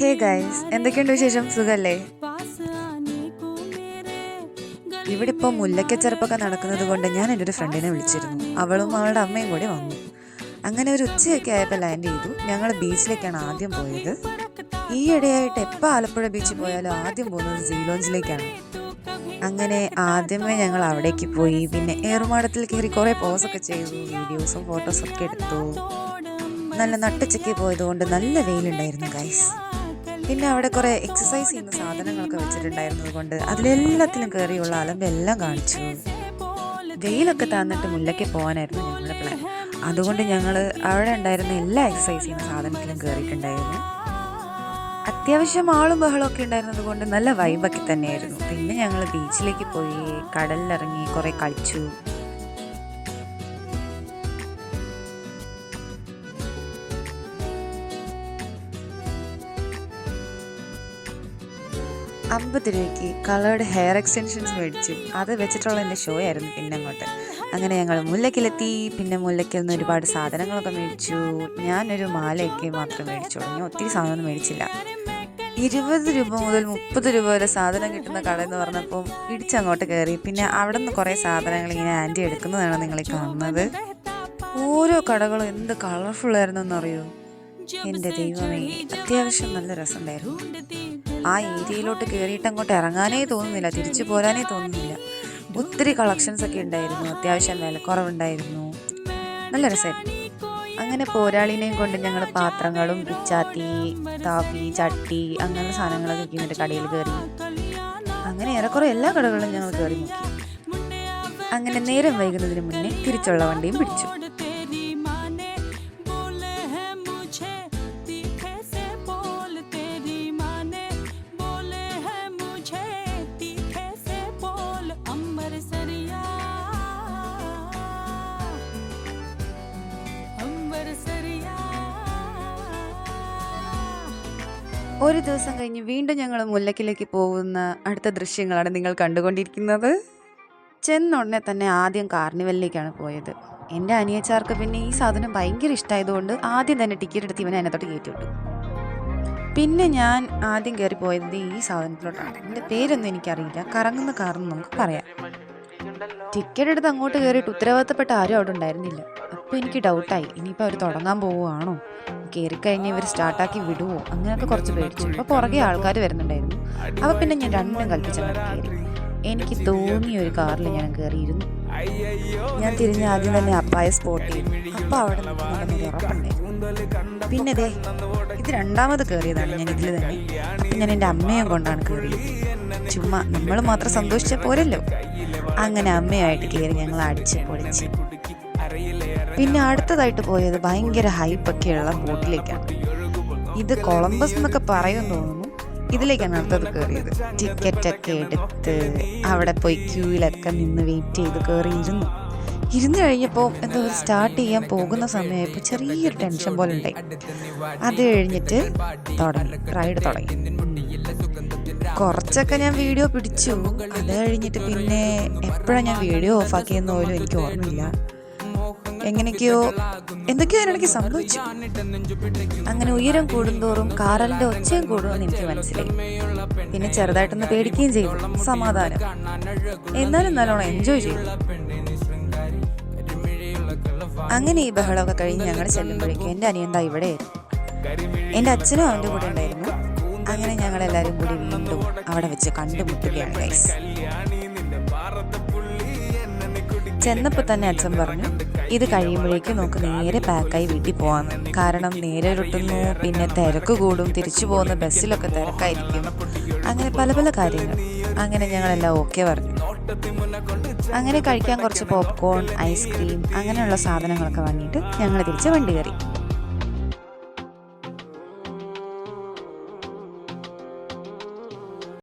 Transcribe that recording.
Hey guys, എന്തൊക്കെയുണ്ട് വിശേഷം? സുഖല്ലേ? ഇവിടെ ഇപ്പോൾ മുല്ലയ്ക്കച്ചെറുപ്പൊക്കെ നടക്കുന്നത് കൊണ്ട് ഞാൻ എൻ്റെ ഒരു ഫ്രണ്ടിനെ വിളിച്ചിരുന്നു. അവളും അവളുടെ അമ്മയും കൂടി വന്നു. അങ്ങനെ ഒരു ഉച്ചയൊക്കെ ആയപ്പോൾ ലാൻഡ് ചെയ്തു. ഞങ്ങൾ ബീച്ചിലേക്കാണ് ആദ്യം പോയത്. ഈ ഇടയായിട്ട് എപ്പോൾ ആലപ്പുഴ ബീച്ചിൽ പോയാലും ആദ്യം പോകുന്നത് സീ ലോഞ്ചിലേക്കാണ്. അങ്ങനെ ആദ്യമേ ഞങ്ങൾ അവിടേക്ക് പോയി. പിന്നെ ഏറുമാടത്തിൽ കയറി കുറേ പോസൊക്കെ ചെയ്തു, വീഡിയോസും ഫോട്ടോസൊക്കെ എടുത്തു. നല്ല നട്ടുച്ചയ്ക്ക് പോയതുകൊണ്ട് നല്ല വെയിലുണ്ടായിരുന്നു ഗൈസ്. പിന്നെ അവിടെ കുറേ എക്സസൈസ് ചെയ്യുന്ന സാധനങ്ങളൊക്കെ വെച്ചിട്ടുണ്ടായിരുന്നത് കൊണ്ട് അതിലെല്ലാത്തിലും കയറിയുള്ള അലമ്പെല്ലാം കാണിച്ചു. വെയിലൊക്കെ തന്നിട്ട് മുല്ലയ്ക്ക് പോകാനായിരുന്നു ഞങ്ങളുടെ പ്ലാൻ. അതുകൊണ്ട് ഞങ്ങൾ അവിടെ ഉണ്ടായിരുന്ന എല്ലാ എക്സസൈസ് ചെയ്യുന്ന സാധനത്തിലും കയറിയിട്ടുണ്ടായിരുന്നു. അത്യാവശ്യം ആളും ബഹളമൊക്കെ ഉണ്ടായിരുന്നത് കൊണ്ട് നല്ല വൈബൊക്കെ തന്നെയായിരുന്നു. പിന്നെ ഞങ്ങൾ ബീച്ചിലേക്ക് പോയി, കടലിലിറങ്ങി കുറേ കളിച്ചു. ₹50 കളേർഡ് ഹെയർ എക്സ്റ്റൻഷൻസ് മേടിച്ചു. അത് വെച്ചിട്ടുള്ള എൻ്റെ ഷോ ആയിരുന്നു പിന്നെ അങ്ങോട്ട്. അങ്ങനെ ഞങ്ങൾ മുല്ലയ്ക്കിലെത്തി. പിന്നെ മുല്ലയ്ക്കിൽ നിന്ന് ഒരുപാട് സാധനങ്ങളൊക്കെ മേടിച്ചു. ഞാനൊരു മാലയൊക്കെ മാത്രം മേടിച്ചു തുടങ്ങി. ഒത്തിരി സാധനമൊന്നും മേടിച്ചില്ല. ₹20 മുതൽ ₹30 വരെ സാധനം കിട്ടുന്ന കട എന്ന് പറഞ്ഞപ്പോൾ ഇടിച്ചങ്ങോട്ട് കയറി. പിന്നെ അവിടെ നിന്ന് കുറേ സാധനങ്ങൾ ഇങ്ങനെ ആൻറ്റി എടുക്കുന്നതാണ് നിങ്ങൾ കാണുന്നത്. ഓരോ കടകളും എന്ത് കളർഫുള്ളായിരുന്നെന്നറിയോ? എൻ്റെ ദൈവമേ, അത്യാവശ്യം നല്ല രസമുണ്ടായിരുന്നു. ആ ഏരിയയിലോട്ട് കയറിയിട്ട് അങ്ങോട്ട് ഇറങ്ങാനേ തോന്നുന്നില്ല, തിരിച്ചു പോരാനേ തോന്നുന്നില്ല. ഒത്തിരി കളക്ഷൻസ് ഒക്കെ ഉണ്ടായിരുന്നു. അത്യാവശ്യം വിലക്കുറവുണ്ടായിരുന്നു. നല്ല രസമായിരുന്നു. അങ്ങനെ പോരാളിനെയും കൊണ്ട് ഞങ്ങൾ പാത്രങ്ങളും പിച്ചാത്തി, താപ്പി, ചട്ടി അങ്ങനെ സാധനങ്ങളൊക്കെ ഇരിക്കുന്നുണ്ട് കടയിൽ കയറി. അങ്ങനെ ഏറെക്കുറെ എല്ലാ കടകളും ഞങ്ങൾ കയറി നോക്കി. അങ്ങനെ നേരം വൈകുന്നതിന് മുന്നേ തിരിച്ചുള്ള വണ്ടിയും പിടിച്ചു. ഒരു ദിവസം കഴിഞ്ഞ് വീണ്ടും ഞങ്ങൾ മുല്ലയ്ക്കിലേക്ക് പോകുന്ന അടുത്ത ദൃശ്യങ്ങളാണ് നിങ്ങൾ കണ്ടുകൊണ്ടിരിക്കുന്നത്. ചെന്നുടനെ തന്നെ ആദ്യം കാർണിവലിലേക്കാണ് പോയത്. എൻ്റെ അനിയച്ചാർക്ക് പിന്നെ ഈ സാധനം ഭയങ്കര ഇഷ്ടമായതുകൊണ്ട് ആദ്യം തന്നെ ടിക്കറ്റ് എടുത്ത് ഇവനെ അതിനകത്തോട്ട് കയറ്റി വിട്ടു. പിന്നെ ഞാൻ ആദ്യം കയറി പോയത് ഈ സാധനത്തിലോട്ടാണ്. എൻ്റെ പേരൊന്നും എനിക്കറിയില്ല, കറങ്ങുന്ന കാറെന്ന് നമുക്ക് പറയാം. ടിക്കറ്റ് എടുത്ത് അങ്ങോട്ട് കയറിയിട്ട് ഉത്തരവാദിത്തപ്പെട്ട ആരും അവിടെ ഉണ്ടായിരുന്നില്ല. അപ്പോൾ എനിക്ക് ഡൗട്ടായി, ഇനിയിപ്പോൾ അവർ തുടങ്ങാൻ പോവുകയാണോ, കയറിക്കഴിഞ്ഞ് ഇവർ സ്റ്റാർട്ടാക്കി വിടുവോ, അങ്ങനെയൊക്കെ കുറച്ച് പേടിച്ചു. അപ്പോൾ പുറകെ ആൾക്കാർ വരുന്നുണ്ടായിരുന്നു. അപ്പോൾ പിന്നെ ഞാൻ രണ്ടും കൽപ്പിച്ചങ്ങോട്ട് കയറി. എനിക്ക് തോന്നിയ ഒരു കാറിൽ ഞാൻ കയറിയിരുന്നു. ഞാൻ തിരിഞ്ഞ് ആദ്യം തന്നെ അപ്പായ സ്പോട്ട് ചെയ്തു. അപ്പോൾ അവിടെ നിൽക്കുന്നതിന് ഉറപ്പുണ്ടായിരുന്നു. പിന്നെ ദേ ഇത് രണ്ടാമത് കയറിയതാണ് ഞാൻ ഇതിൽ തന്നെ. അപ്പം ഞാൻ എൻ്റെ അമ്മയും കൊണ്ടാണ് കയറിയത്. ചുമ്മാ നമ്മൾ മാത്രം സന്തോഷിച്ചാൽ പോരല്ലോ. അങ്ങനെ അമ്മയായിട്ട് കയറി ഞങ്ങൾ അടിച്ച് പൊളിച്ച്. പിന്നെ അടുത്തതായിട്ട് പോയത് ഭയങ്കര ഹൈപ്പൊക്കെയുള്ള ബോട്ടിലേക്കാണ്. ഇത് കൊളംബസ് എന്നൊക്കെ പറയുമെന്ന് തോന്നുന്നു. ഇതിലേക്കാണ് അടുത്തത് കയറിയത്. ടിക്കറ്റൊക്കെ എടുത്ത് അവിടെ പോയി ക്യൂവിലൊക്കെ നിന്ന് വെയിറ്റ് ചെയ്ത് കയറിയിരുന്നു. ഇരുന്ന് കഴിഞ്ഞപ്പോൾ എന്തോ സ്റ്റാർട്ട് ചെയ്യാൻ പോകുന്ന സമയമായപ്പോൾ ചെറിയൊരു ടെൻഷൻ പോലെ ഉണ്ടായി. അത് കഴിഞ്ഞിട്ട് റൈഡ് തുടങ്ങി. കുറച്ചൊക്കെ ഞാൻ വീഡിയോ പിടിച്ചു. അത് കഴിഞ്ഞിട്ട് പിന്നെ എപ്പോഴാണ് ഞാൻ വീഡിയോ ഓഫാക്കിയെന്ന് പോലും എനിക്ക് ഓർമ്മയില്ല. എന്തൊക്കെയോ അതിനിടയ്ക്ക് സംഭവിച്ചു. അങ്ങനെ ഉയരം കൂടുന്തോറും കാറലിൻ്റെ ഒച്ചയും കൂടുമെന്ന് എനിക്ക് മനസ്സിലായി. പിന്നെ ചെറുതായിട്ടൊന്ന് പേടിക്കുകയും ചെയ്തു. സമാധാനം. എന്നാലും നല്ലോണം എൻജോയ് ചെയ്തു. അങ്ങനെ ഈ ബഹളമൊക്കെ കഴിഞ്ഞ് ഞങ്ങൾ ചെല്ലുമ്പോഴേക്കും എൻ്റെ അനിയൻ ഇവിടെയായിരുന്നു. എൻ്റെ അച്ഛനും അവൻ്റെ കൂടെ ഉണ്ടായിരുന്നു. അങ്ങനെ ഞങ്ങളെല്ലാവരും കൂടി വീണ്ടും അവിടെ വെച്ച് കണ്ടുമുട്ടുകയാണ് ഗൈസ്. ചെന്നപ്പോൾ തന്നെ അച്ഛൻ പറഞ്ഞു, ഇത് കഴിയുമ്പോഴേക്കും നമുക്ക് നേരെ പാക്കായി വീട്ടിൽ പോകാമെന്ന്. കാരണം നേരെ ഇരുട്ടുന്നു, പിന്നെ തിരക്ക് കൂടും, തിരിച്ചു പോകുന്ന ബസ്സിലൊക്കെ തിരക്കായിരിക്കും, അങ്ങനെ പല പല കാര്യങ്ങൾ. അങ്ങനെ ഞങ്ങളെല്ലാം ഓക്കെ പറഞ്ഞു. അങ്ങനെ കഴിക്കാൻ കുറച്ച് പോപ്കോൺ, ഐസ്ക്രീം അങ്ങനെയുള്ള സാധനങ്ങളൊക്കെ വാങ്ങിയിട്ട് ഞങ്ങൾ തിരിച്ച് വണ്ടി കയറി.